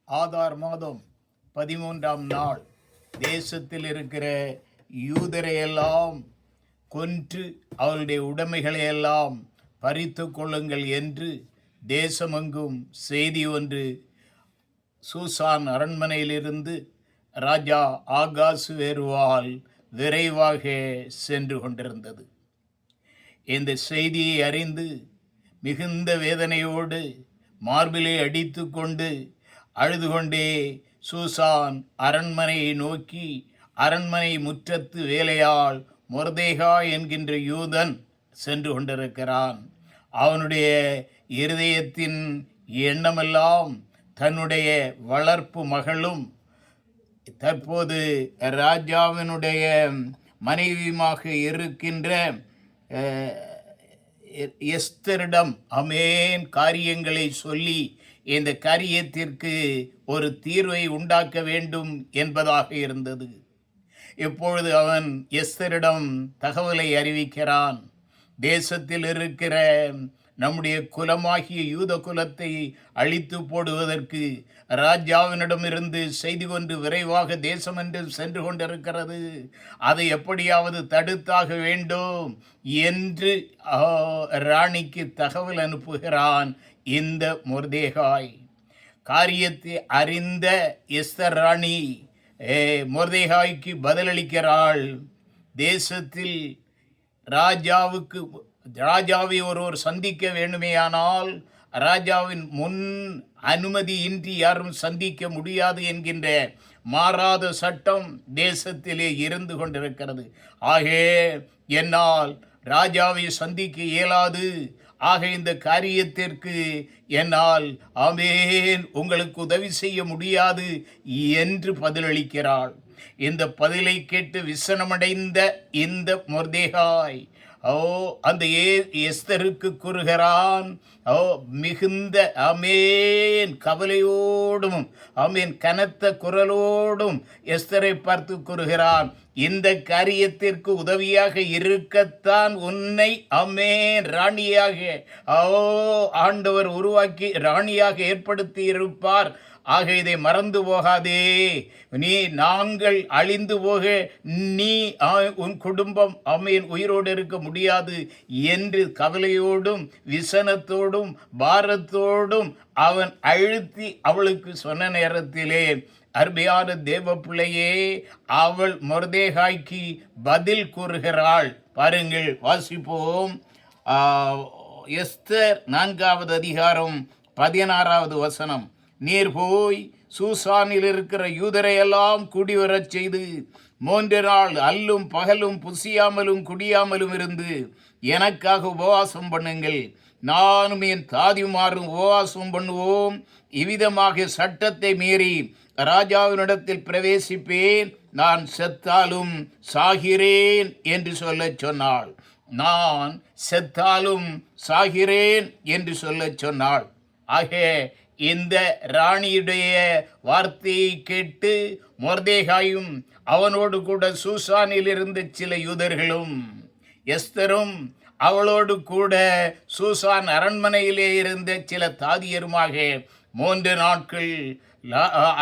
ஆதார் மாதம் 13ஆம் நாள் தேசத்தில் இருக்கிற யூதரையெல்லாம் கொன்று அவருடைய உடைமைகளை எல்லாம் பறித்து கொள்ளுங்கள் என்று தேசமெங்கும் செய்தி ஒன்று சூசான் அரண்மனையிலிருந்து ராஜா ஆகாசுவேருவால் விரைவாக சென்று கொண்டிருந்தது. இந்த செய்தியை அறிந்து மிகுந்த வேதனையோடு மார்பிலை அடித்து கொண்டு அழுது கொண்டே சூசான் அரண்மனையை நோக்கி அரண்மனை முற்றத்து வேலையாள் மொர்தேகா என்கின்ற யூதன் சென்று கொண்டிருக்கிறான். அவனுடைய இருதயத்தின் எண்ணமெல்லாம் தன்னுடைய வளர்ப்பு மகளும் தற்போது ராஜாவினுடைய மனைவியுமாக இருக்கின்ற எஸ்தரிடம் அமேன் காரியங்களை சொல்லி இந்த காரியத்திற்கு ஒரு தீர்வை உண்டாக்க வேண்டும் என்பதாக இருந்தது. இப்பொழுது அவன் எஸ்தரிடம் தகவலை அறிவிக்கிறான். தேசத்தில் இருக்கிற நம்முடைய குலமாகிய யூத குலத்தை அழித்து போடுவதற்கு ராஜாவினிடமிருந்து செய்தி கொண்டு விரைவாக தேசம் என்று சென்று கொண்டிருக்கிறது. அதை எப்படியாவது தடுத்தாக வேண்டும் என்று ராணிக்கு தகவல் அனுப்புகிறான் இந்த மொர்தேகாய். காரியத்தை அறிந்த எஸ்தர் ராணி மொர்தேகாய்க்கு பதிலளிக்கிறாள். தேசத்தில் ராஜாவை ஒருவர் சந்திக்க வேண்டுமேயானால் ராஜாவின் முன் அனுமதியின்றி யாரும் சந்திக்க முடியாது என்கின்ற மாறாத சட்டம் தேசத்திலே இருந்து கொண்டிருக்கிறது. ஆகவே என்னால் ராஜாவை சந்திக்க இயலாது. ஆக இந்த காரியத்திற்கு என்னால் ஆமென் உங்களுக்கு உதவி செய்ய முடியாது என்று பதிலளிக்கிறாள். இந்த பதிலை கேட்டு விசனமடைந்த இந்த மொர்தேகாய் அந்த எஸ்தருக்கு கூறுகிறான். மிகுந்த ஆமென் கவலையோடும் ஆமென் கனத்த குரலோடும் எஸ்தரை பார்த்து கூறுகிறான், இந்த காரியத்திற்கு உதவியாக இருக்கத்தான் உன்னை ஆமென் ராணியாக ஆண்டவர் உருவாக்கி ராணியாக ஏற்படுத்தி இருப்பார். ஆக இதை மறந்து போகாதே. நாங்கள் அழிந்து போக நீ உன் குடும்பம் ஆமென் உயிரோடு இருக்க முடியாது என்று கவலையோடும் விசனத்தோடும் பாரத்தோடும் அவன் அழுத்தி அவளுக்கு சொன்ன நேரத்திலே அருமையான தேவ பிள்ளையே அவள் மொர்தேகாய்க்கு பதில் கூறுகிறாள். பாருங்கள், வாசிப்போம். எஸ்தர் 4வது அதிகாரம் 16வது வசனம். நீர் போய் சூசானில் இருக்கிற யூதரையெல்லாம் கூடிவரச் செய்து 3 நாள் அல்லும் பகலும் புசியாமலும் குடியாமலும் இருந்து எனக்காக உபவாசம் பண்ணுங்கள். நானும் என் தாதிமாரும் உபவாசம் பண்ணுவோம். இவ்விதமாக சட்டத்தை மீறி ராஜாவினிடத்தில் பிரவேசிப்பேன். நான் செத்தாலும் சாகிறேன் என்று சொல்லச் சொன்னாள். நான் செத்தாலும் சாகிறேன் என்று சொல்லச் சொன்னாள். ஆக இந்த ராணியுடைய வார்த்தையை கேட்டு மொர்தேகாயும் அவனோடு கூட சூசானில் இருந்த சில யூதர்களும் எஸ்தரும் அவளோடு கூட சூசான் அரண்மனையிலே இருந்த சில தாதியருமாக 3 நாட்கள்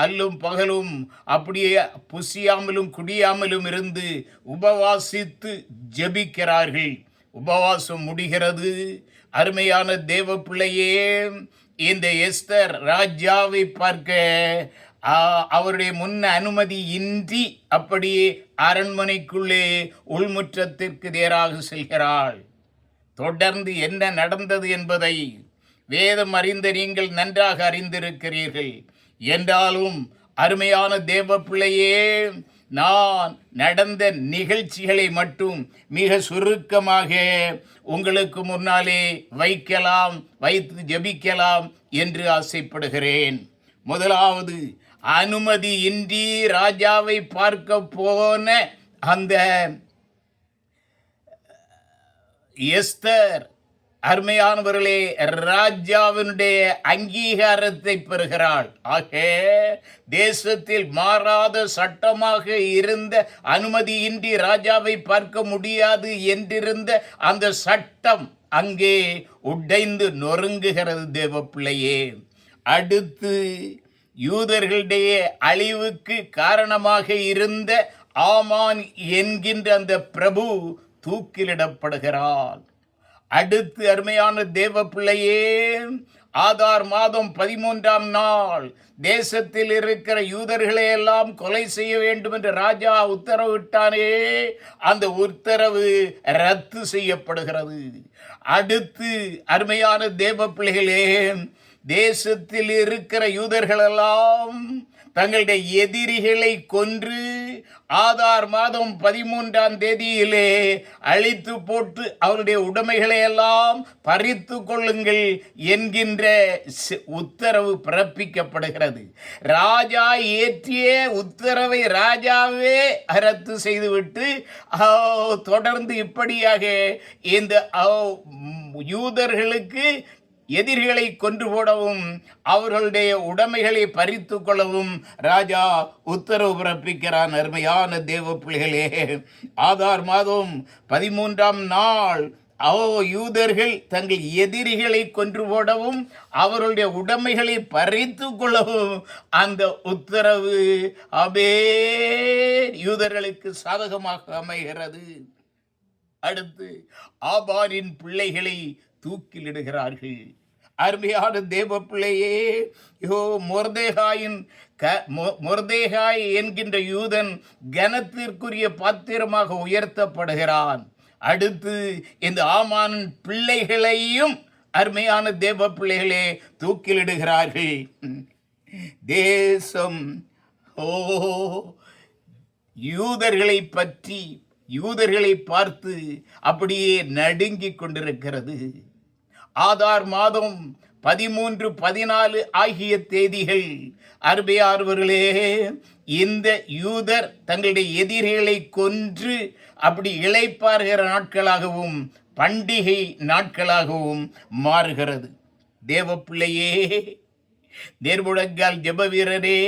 அல்லும் பகலும் அப்படியே புசியாமலும் குடியாமலும் இருந்து உபவாசித்து ஜெபிக்கிறார்கள். உபவாசம் முடிகிறது. அருமையான தேவ பிள்ளையே, இந்த எஸ்தர் ராஜாவை பார்க்க அவருடைய முன் அனுமதி இன்றி அப்படியே அரண்மனைக்குள்ளே உள்முற்றத்திற்கு நேராக செல்கிறாள். தொடர்ந்து என்ன நடந்தது என்பதை வேதம் அறிந்த நீங்கள் நன்றாக அறிந்திருக்கிறீர்கள். என்றாலும் அருமையான தேவ பிள்ளையே, நான் நடந்த நிகழ்ச்சிகளை மட்டும் மிக சுருக்கமாக உங்களுக்கு முன்னாலே வைத்து ஜெபிக்கலாம் என்று ஆசைப்படுகிறேன். முதலாவது, அனுமதியின்றி ராஜாவை பார்க்க போன அந்த எஸ்தர் அருமையானவர்களே ராஜாவினுடைய அங்கீகாரத்தை பெறுகிறாள். ஆக தேசத்தில் மாறாத சட்டமாக இருந்த அனுமதியின்றி ராஜாவை பார்க்க முடியாது என்றிருந்த அந்த சட்டம் அங்கே உடைந்து நொறுங்குகிறது தேவ பிள்ளையே. அடுத்து யூதர்களுடைய அழிவுக்கு காரணமாக இருந்த ஆமான் என்கின்ற அந்த பிரபு தூக்கிலிடப்படுகிறான். அடுத்து அருமையான தேவ பிள்ளையே, ஆதார் மாதம் 13ஆம் நாள் தேசத்தில் இருக்கிற யூதர்களை எல்லாம் கொலை செய்ய வேண்டும் என்று ராஜா உத்தரவிட்டானே, அந்த உத்தரவு ரத்து செய்யப்படுகிறது. அடுத்து அருமையான தேவ பிள்ளைகளே, தேசத்தில் இருக்கிற யூதர்களெல்லாம் தங்களுடைய எதிரிகளை கொன்று ஆதார் மாதம் 13ஆம் தேதியிலே அழித்து போட்டு அவருடைய உடைமைகளை எல்லாம் பறித்து கொள்ளுங்கள் என்கின்ற உத்தரவு பிறப்பிக்கப்படுகிறது. ராஜா இயற்றிய உத்தரவை ராஜாவே ரத்து செய்துவிட்டு தொடர்ந்து இப்படியாக இந்த யூதர்களுக்கு எதிரிகளை கொன்று போடவும் அவர்களுடைய உடைமைகளை பறித்து கொள்ளவும் ராஜா உத்தரவு பிறப்பிக்கிறான். அருமையான தேவ பிள்ளைகளே, ஆதார் மாதம் 13ஆம் நாள் யூதர்கள் தங்கள் எதிரிகளை கொன்று போடவும் அவர்களுடைய உடைமைகளை பறித்து கொள்ளவும் அந்த உத்தரவு யூதர்களுக்கு சாதகமாக அமைகிறது. அடுத்து ஆபாரின் பிள்ளைகளை தூக்கிலிடுகிறார்கள். அருமையான தேவ பிள்ளையே, மொர்தேகாய் என்கின்ற யூதன் கனத்திற்குரிய பாத்திரமாக உயர்த்தப்படுகிறான். அடுத்து இந்த ஆமான் பிள்ளைகளையும் அருமையான தேவ பிள்ளைகளே தூக்கிலிடுகிறார்கள். தேசம் யூதர்களை பற்றி, யூதர்களை பார்த்து அப்படியே நடுங்கிக் கொண்டிருக்கிறது. ஆதார் மாதம் 13, 14 ஆகிய தேதிகள் அருமையானவர்களே, இந்த யூதர் தங்களுடைய எதிரிகளை கொன்று அப்படி இளைப்பாறுகிற நாட்களாகவும் பண்டிகை நாட்களாகவும் மாறுகிறது. தேவ பிள்ளையே, நேர்முழங்கால் ஜெப வீரரே,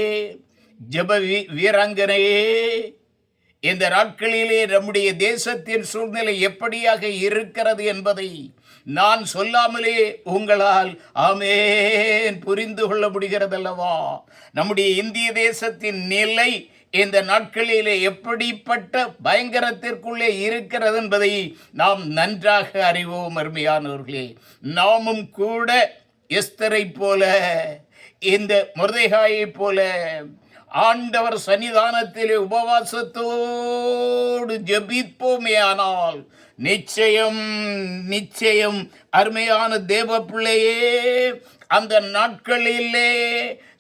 ஜெப வீராங்கனையே, இந்த நாட்களிலே நம்முடைய தேசத்தின் சூழ்நிலை எப்படியாக இருக்கிறது என்பதை நான் சொல்லாமலே உங்களால் புரிந்து கொள்ள முடிகிறதல்லவா? நம்முடைய இந்திய தேசத்தின் நிலை இந்த நாட்களிலே எப்படிப்பட்ட பயங்கரத்திற்குள்ளே இருக்கிறது என்பதை நாம் நன்றாக அறிவோம். அருமையானவர்களே, நாமும் கூட எஸ்தரை போல, இந்த மொர்தெகாயை போல ஆண்டவர் சன்னிதானத்திலே உபவாசத்தோடு ஜெபிப்போமே ஆனால் நிச்சயம் நிச்சயம் அருமையான தேவ பிள்ளையே, அந்த நாட்களிலே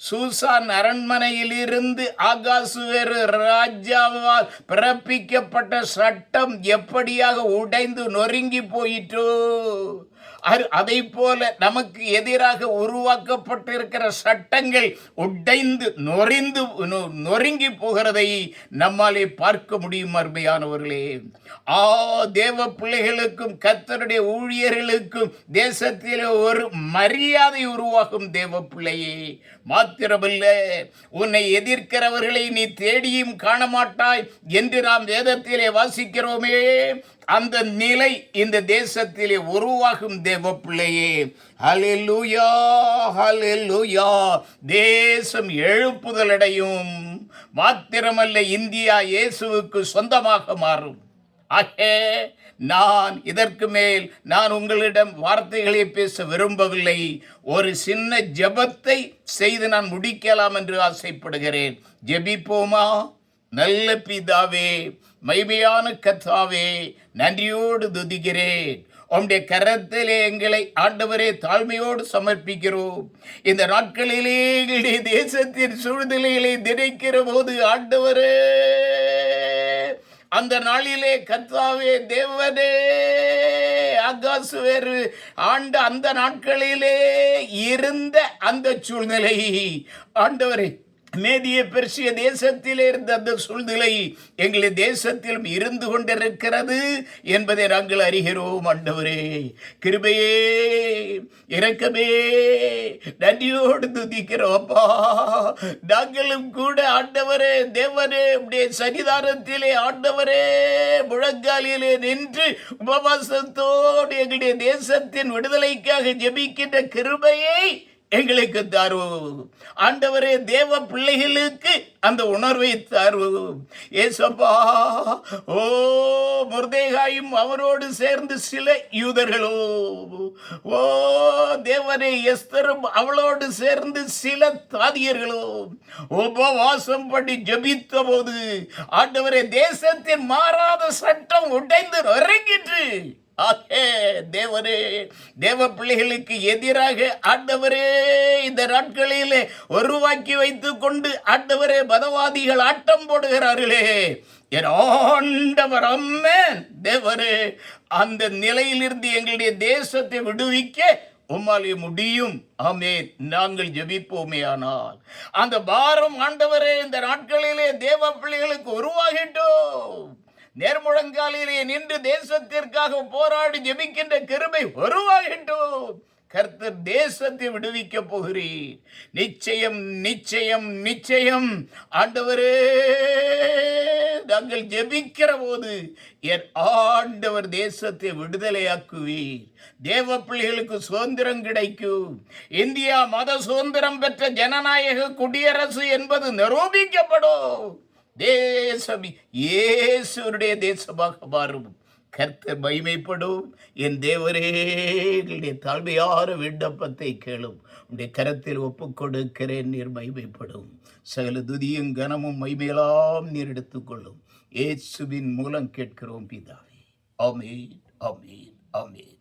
சூசான் அரண்மனையில் இருந்து ஆகாசுவேறு ராஜாவால் பிறப்பிக்கப்பட்ட சட்டம் எப்படியாக உடைந்து நொறுங்கி போயிற்றோ, அதை போல நமக்கு எதிராக உருவாக்கப்பட்டிருக்கிற சட்டங்கள் உடைந்து நொறுங்கி போகிறதை நம்மாலே பார்க்க முடியும். அருமையானவர்களே, தேவ பிள்ளைகளுக்கும் கர்த்தருடைய ஊழியர்களுக்கும் தேசத்தில் ஒரு மரியாதை உருவாகும். தேவ பிள்ளையே, மாத்திரமல்ல, உன்னை எதிர்க்கிறவர்களை நீ தேடியும் காண மாட்டாய் என்று நாம் வேதத்திலே வாசிக்கிறோமே, அந்த நிலை இந்த தேசத்திலே உருவாகும். தேவ பிள்ளையே, ஹல்லேலூயா, ஹல்லேலூயா. தேசம் எழுப்புதல் அடையும். மாத்திரமல்ல, இந்தியா இயேசுவுக்கு சொந்தமாக மாறும். நான் இதற்கு மேல் உங்களிடம் வார்த்தைகளை பேச விரும்பவில்லை. ஒரு சின்ன ஜெபத்தை செய்து நான் முடிக்கலாம் என்று ஆசைப்படுகிறேன். ஜெபிப்போமா? நல்ல பிதாவே, மகிமையான கர்த்தாவே, நன்றியோடு துதிக்கிறேன். உம்முடைய கரத்திலே எங்களை ஆண்டவரே தாழ்மையோடு சமர்ப்பிக்கிறோம். இந்த நாட்களிலே எங்களுடைய தேசத்தின் சூழ்நிலைகளை திரைக்கிற போது ஆண்டவரே, அந்த நாளிலே கர்த்தாவே தேவனே, ஆகாசுவேறு ஆண்ட அந்த நாட்களிலே இருந்த அந்த சூழ்நிலை ஆண்டவரே, மேதிய பெர்சிய தேசத்திலே இருந்த அந்த சூழ்நிலை எங்களுடைய தேசத்திலும் இருந்து கொண்டிருக்கிறது என்பதை நாங்கள் அறிகிறோம். ஆண்டவரே, கிருபையே, இரக்கமே, நன்றியோடு துதிக்கிறோம்ப்பா. நாங்களும் கூட ஆண்டவரே தேவனே, உடைய சன்னிதானத்திலே ஆண்டவரே முழங்காலிலே நின்று உபவாசத்தோடு எங்களுடைய தேசத்தின் விடுதலைக்காக ஜெபிக்கின்ற கிருபையை எங்களுக்கு தாரும். ஆண்டவரே, தேவ பிள்ளைகளுக்கு அந்த உணர்வை தாரும் ஏசப்பா. ஓ, முர்தேகாயும் அவரோடு சேர்ந்து சில யூதர்களோ, ஓ தேவரே, எஸ்தரும் அவளோடு சேர்ந்து சில தாதியர்களோ உபவாசம் பண்ணி ஜபித்த போது ஆண்டவரே, தேசத்தின் மாறாத சட்டம் உடைந்து நொறுங்கிற்று. தேவரே, தேவ பிள்ளைகளுக்கு எதிராக ஆண்டவரே இந்த நாட்களிலே உருவாக்கி வைத்துக் கொண்டு ஆண்டவரே மதவாதிகள் ஆட்டம் போடுகிறார்களே, என் ஆண்டவர் அம்மேன். தேவரே, அந்த நிலையிலிருந்து எங்களுடைய தேசத்தை விடுவிக்க உம்மாலே முடியும். ஆமென். நாங்கள் ஜெபிப்போமே. ஆனால் அந்த பாரம் ஆண்டவரே இந்த நாட்களிலே தேவ பிள்ளைகளுக்கு உருவாகிட்டோம். நேர்முழங்காலிலே நின்று தேசத்திற்காக போராடி ஜெபிக்கின்ற கிருபை உருவாகிட்டோம். கர்த்தர் தேசத்தை விடுவிக்க போகிறீர். நிச்சயம் நிச்சயம் நிச்சயம். ஆண்டவரே, நாங்கள் ஜெபிக்கிற போது என் ஆண்டவர் தேசத்தை விடுதலையாக்குவீர். தேவ பிள்ளைகளுக்கு சுதந்திரம் கிடைக்கும். இந்தியா மத சுதந்திரம் பெற்ற ஜனநாயக குடியரசு என்பது நிரூபிக்கப்படும். தேசம் இயேசுடைய தேசமாக மாறும். கர்த்தர் மகிமைப்படும். என் தேவரே, எங்களுடைய தாழ்மையான விண்ணப்பத்தை கேளும். உடைய கரத்தில் ஒப்புக் கொடுக்கிறேன். நீர் மகிமைப்படும். சகல துதியும் கனமும் மகிமையெல்லாம் நீர் எடுத்துக்கொள்ளும். இயேசுவின் மூலம் கேட்கிறோம் பிதாவே. ஆமென், ஆமென், ஆமென்.